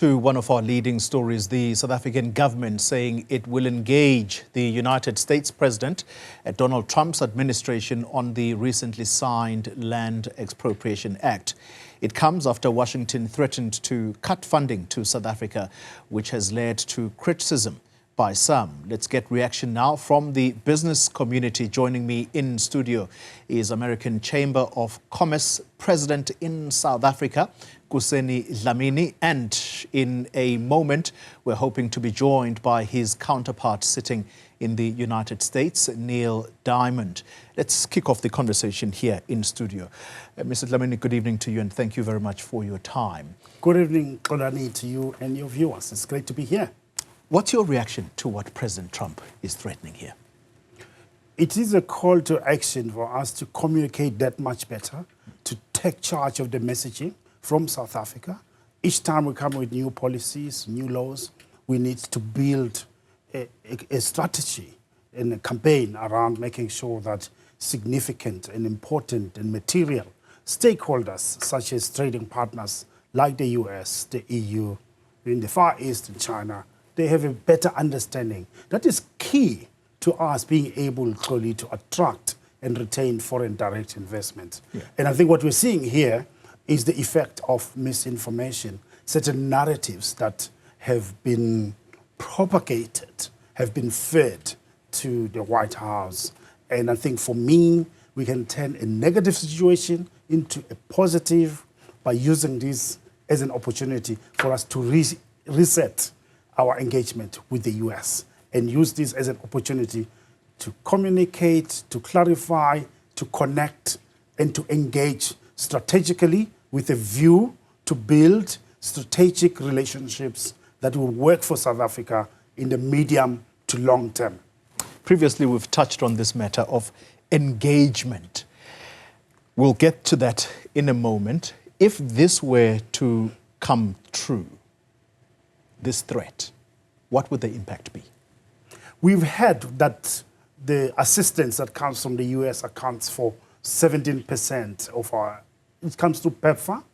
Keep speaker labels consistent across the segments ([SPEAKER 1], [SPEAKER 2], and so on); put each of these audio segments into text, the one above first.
[SPEAKER 1] To one of our leading stories, the South African government saying it will engage the United States President Donald Trump's administration on the recently signed Land Expropriation Act. It comes after Washington threatened to cut funding to South Africa, which has led to criticism by some. Let's get reaction now from the business community. Joining me in studio is American Chamber of Commerce President in South Africa, Kuseni Dlamini, and in a moment we're hoping to be joined by his counterpart sitting in the United States, Neil Diamond. Let's kick off the conversation here in studio. Mr. Dlamini, good evening to you and thank you very much for your time.
[SPEAKER 2] Good evening, Kuseni, to you and your viewers. It's great to be here.
[SPEAKER 1] What's your reaction to what President Trump is threatening here?
[SPEAKER 2] It is a call to action for us to communicate that much better, to take charge of the messaging from South Africa. Each time we come with new policies, new laws, we need to build a strategy and a campaign around making sure that significant and important and material stakeholders, such as trading partners like the US, the EU, in the Far East and China, they have a better understanding. That is key to us being able clearly to attract and retain foreign direct investment. Yeah. And I think what we're seeing here is the effect of misinformation, certain narratives that have been propagated, have been fed to the White House. And I think for me, we can turn a negative situation into a positive by using this as an opportunity for us to reset our engagement with the US and use this as an opportunity to communicate, to clarify, to connect, and to engage strategically with a view to build strategic relationships that will work for South Africa in the medium to long term.
[SPEAKER 1] Previously, we've touched on this matter of engagement. We'll get to that in a moment. If this were to come true, this threat, what would the impact be?
[SPEAKER 2] We've heard that the assistance that comes from the US accounts for 17% of our, it comes to PEPFAR,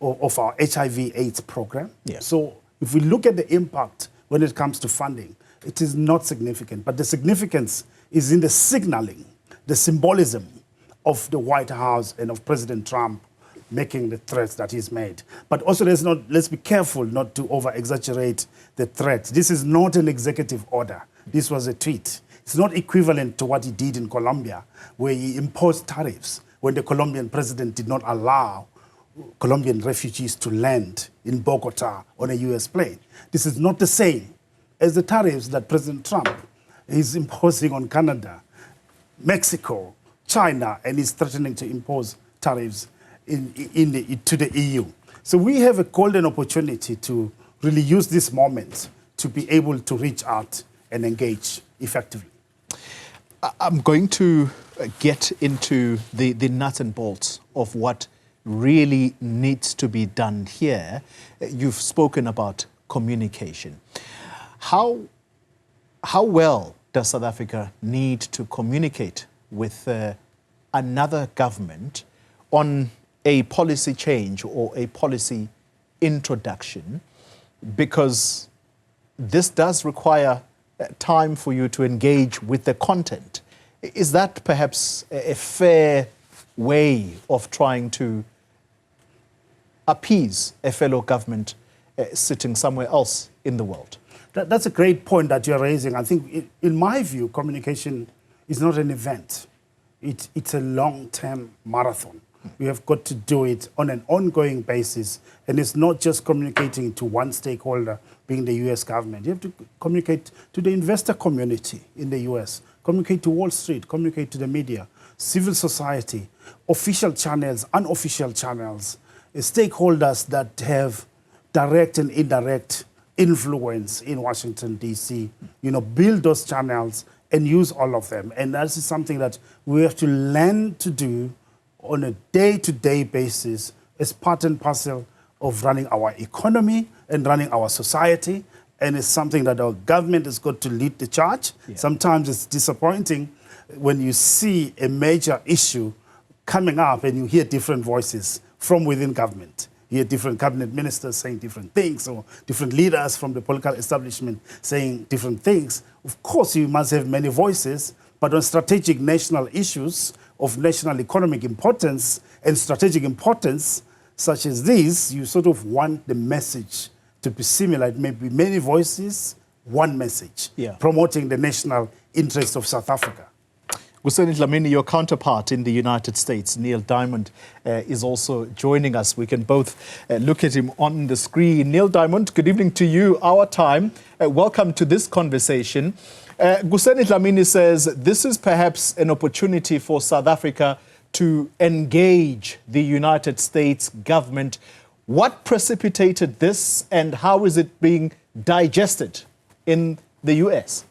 [SPEAKER 2] of our HIV/AIDS program. Yeah. So if we look at the impact when it comes to funding, it is not significant, but the significance is in the signaling, the symbolism of the White House and of President Trump making the threats that he's made. But also let's be careful not to over-exaggerate the threat. This is not an executive order. This was a tweet. It's not equivalent to what he did in Colombia, where he imposed tariffs when the Colombian president did not allow Colombian refugees to land in Bogota on a US plane. This is not the same as the tariffs that President Trump is imposing on Canada, Mexico, China, and is threatening to impose tariffs to the EU. So we have a golden opportunity to really use this moment to be able to reach out and engage effectively.
[SPEAKER 1] I'm going to get into the nuts and bolts of what really needs to be done here. You've spoken about communication. How well does South Africa need to communicate with another government on a policy change or a policy introduction? Because this does require time for you to engage with the content. Is that perhaps a fair way of trying to appease a fellow government sitting somewhere else in the world?
[SPEAKER 2] That's a great point that you're raising. I think, in my view, communication is not an event. It's a long-term marathon. We have got to do it on an ongoing basis. And it's not just communicating to one stakeholder, being the US government. You have to communicate to the investor community in the US, communicate to Wall Street, communicate to the media, civil society, official channels, unofficial channels, stakeholders that have direct and indirect influence in Washington, D.C., build those channels and use all of them. And that is something that we have to learn to do on a day-to-day basis as part and parcel of running our economy and running our society. And it's something that our government has got to lead the charge. Yeah. Sometimes it's disappointing when you see a major issue coming up and you hear different voices from within government. hear different cabinet ministers saying different things, or different leaders from the political establishment saying different things. Of course, you must have many voices, but on strategic national issues of national economic importance and strategic importance, such as these, you sort of want the message to be similar. It may be many voices, one message, promoting the national interest of South Africa.
[SPEAKER 1] Kuseni Dlamini, your counterpart in the United States, Neil Diamond, is also joining us. We can both look at him on the screen. Neil Diamond, good evening to you. Our time. Welcome to this conversation. Kuseni Dlamini says this is perhaps an opportunity for South Africa to engage the United States government. What precipitated this, and how is it being digested in the US?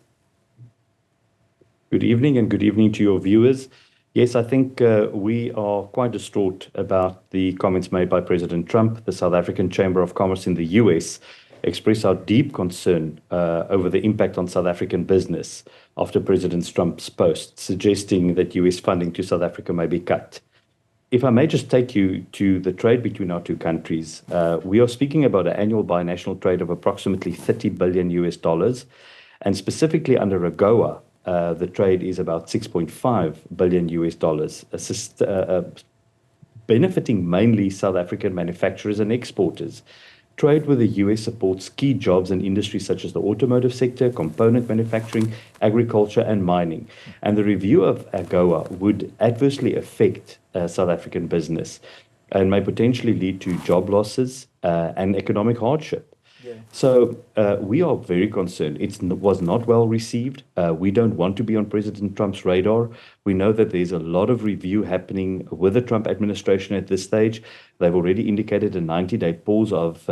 [SPEAKER 3] Good evening, and good evening to your viewers. Yes, I think we are quite distraught about the comments made by President Trump. The South African Chamber of Commerce in the US expressed our deep concern over the impact on South African business after President Trump's post, suggesting that US funding to South Africa may be cut. If I may just take you to the trade between our two countries, we are speaking about an annual binational trade of approximately $30 billion US, and specifically under AGOA, the trade is about $6.5 billion US, benefiting mainly South African manufacturers and exporters. Trade with the US supports key jobs in industries such as the automotive sector, component manufacturing, agriculture, and mining. And the review of AGOA would adversely affect South African business and may potentially lead to job losses and economic hardship. So we are very concerned. It was not well received. We don't want to be on President Trump's radar. We know that there's a lot of review happening with the Trump administration at this stage. They've already indicated a 90-day pause of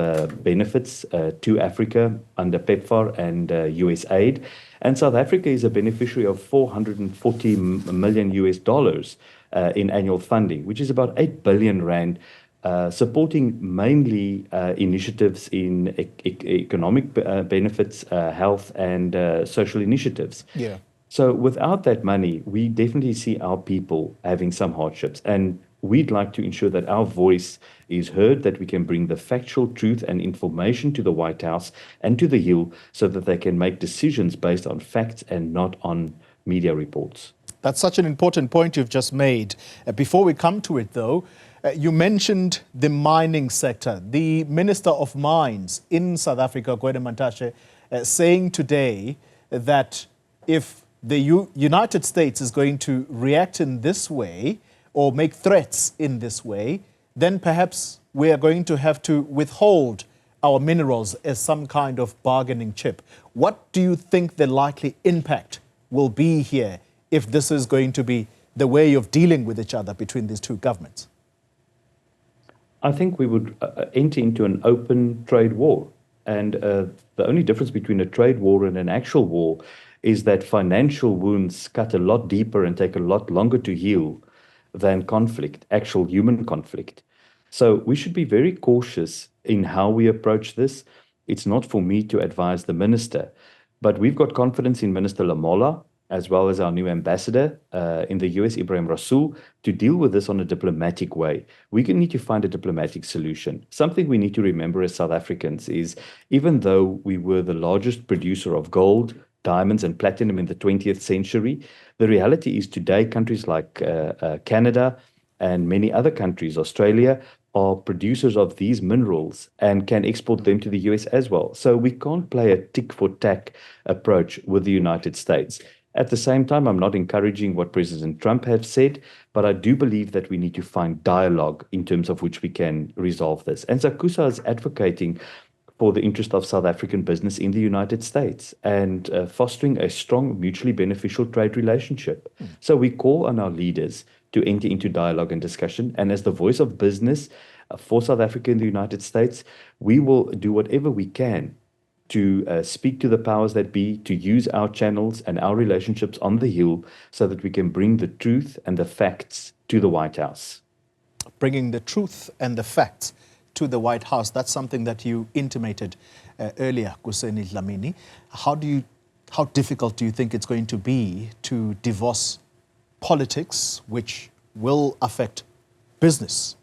[SPEAKER 3] benefits to Africa under PEPFAR and US aid. And South Africa is a beneficiary of $440 million US in annual funding, which is about 8 billion rand, supporting mainly initiatives in economic benefits, health, and social initiatives. So without that money, we definitely see our people having some hardships. And we'd like to ensure that our voice is heard, that we can bring the factual truth and information to the White House and to the Hill so that they can make decisions based on facts and not on media reports.
[SPEAKER 1] That's such an important point you've just made. Before we come to it, though, you mentioned the mining sector. The Minister of Mines in South Africa, Gwede Mantashe, saying today that if the United States is going to react in this way or make threats in this way, then perhaps we are going to have to withhold our minerals as some kind of bargaining chip. What do you think the likely impact will be here if this is going to be the way of dealing with each other between these two governments?
[SPEAKER 3] I think we would enter into an open trade war. And the only difference between a trade war and an actual war is that financial wounds cut a lot deeper and take a lot longer to heal than conflict, actual human conflict. So we should be very cautious in how we approach this. It's not for me to advise the minister, but we've got confidence in Minister Lamola, as well as our new ambassador in the US, Ibrahim Rasool, to deal with this on a diplomatic way. We need to find a diplomatic solution. Something we need to remember as South Africans is, even though we were the largest producer of gold, diamonds, and platinum in the 20th century, the reality is today countries like Canada and many other countries, Australia, are producers of these minerals and can export them to the US as well. So we can't play a tick-for-tack approach with the United States. At the same time, I'm not encouraging what President Trump has said, but I do believe that we need to find dialogue in terms of which we can resolve this. And Zakusa is advocating for the interest of South African business in the United States and fostering a strong, mutually beneficial trade relationship. So we call on our leaders to enter into dialogue and discussion. And as the voice of business for South Africa in the United States, we will do whatever we can to speak to the powers that be, to use our channels and our relationships on the Hill so that we can bring the truth and the facts to the White House.
[SPEAKER 1] Bringing the truth and the facts to the White House, that's something that you intimated earlier, Kuseni Dlamini. How difficult do you think it's going to be to divorce politics, which will affect business?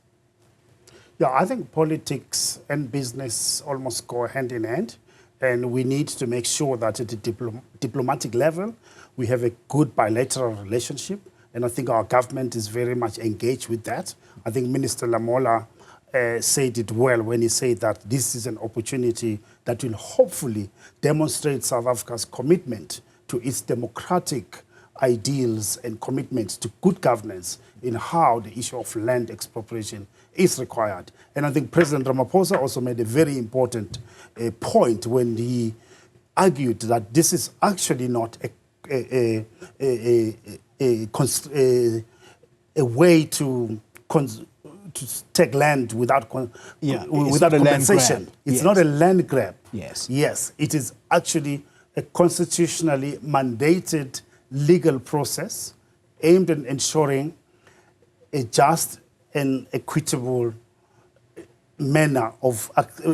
[SPEAKER 2] Yeah, I think politics and business almost go hand in hand, and we need to make sure that at the diplomatic level, we have a good bilateral relationship, and I think our government is very much engaged with that. I think Minister Lamola said it well when he said that this is an opportunity that will hopefully demonstrate South Africa's commitment to its democratic ideals and commitment to good governance in how the issue of land expropriation is required. And I think President Ramaphosa also made a very important point when he argued that this is actually not a way to take land without without compensation. It's not a land grab.
[SPEAKER 1] Yes.
[SPEAKER 2] Yes, it is actually a constitutionally mandated legal process aimed at ensuring a just and equitable manner of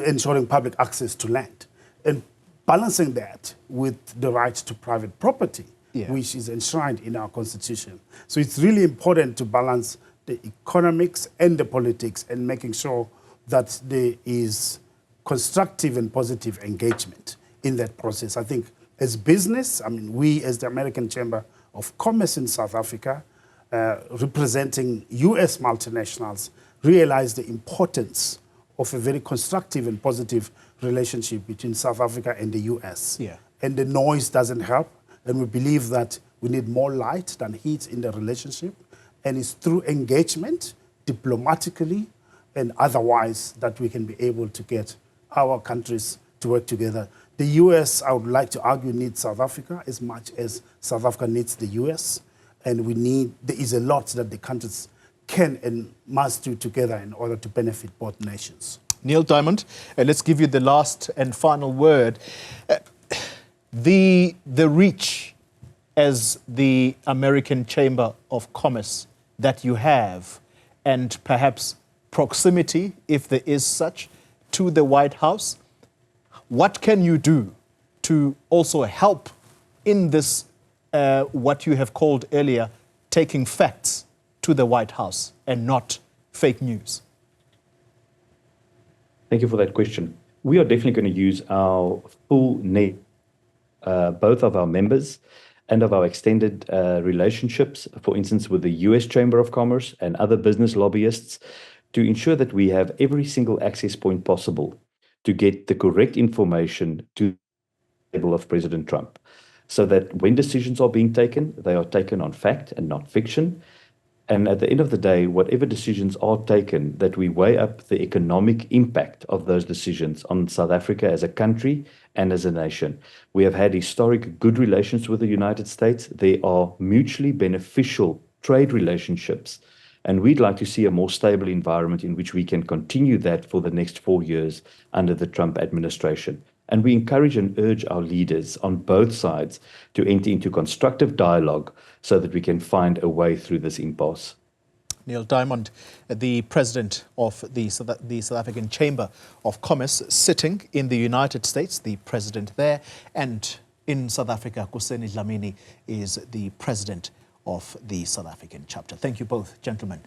[SPEAKER 2] ensuring public access to land, and balancing that with the right to private property, which is enshrined in our constitution. So it's really important to balance the economics and the politics, and making sure that there is constructive and positive engagement in that process. I think as business, I mean, we as the American Chamber of Commerce in South Africa, representing US multinationals, realize the importance of a very constructive and positive relationship between South Africa and the US.
[SPEAKER 1] Yeah.
[SPEAKER 2] And the noise doesn't help, and we believe that we need more light than heat in the relationship, and it's through engagement, diplomatically and otherwise, that we can be able to get our countries to work together. The US, I would like to argue, needs South Africa as much as South Africa needs the US. And there is a lot that the countries can and must do together in order to benefit both nations.
[SPEAKER 1] Neil Diamond, let's give you the last and final word. The reach as the American Chamber of Commerce that you have, and perhaps proximity, if there is such, to the White House, what can you do to also help in this, what you have called earlier, taking facts to the White House and not fake news?
[SPEAKER 3] Thank you for that question. We are definitely going to use our full net, both of our members and of our extended relationships, for instance, with the US Chamber of Commerce and other business lobbyists, to ensure that we have every single access point possible to get the correct information to the table of President Trump, so that when decisions are being taken, they are taken on fact and not fiction. And at the end of the day, whatever decisions are taken, that we weigh up the economic impact of those decisions on South Africa as a country and as a nation. We have had historic good relations with the United States. They are mutually beneficial trade relationships. And we'd like to see a more stable environment in which we can continue that for the next 4 years under the Trump administration. And we encourage and urge our leaders on both sides to enter into constructive dialogue so that we can find a way through this impasse.
[SPEAKER 1] Neil Diamond, the president of the South African Chamber of Commerce, sitting in the United States, the president there, and in South Africa, Kuseni Dlamini is the president of the South African chapter. Thank you both, gentlemen.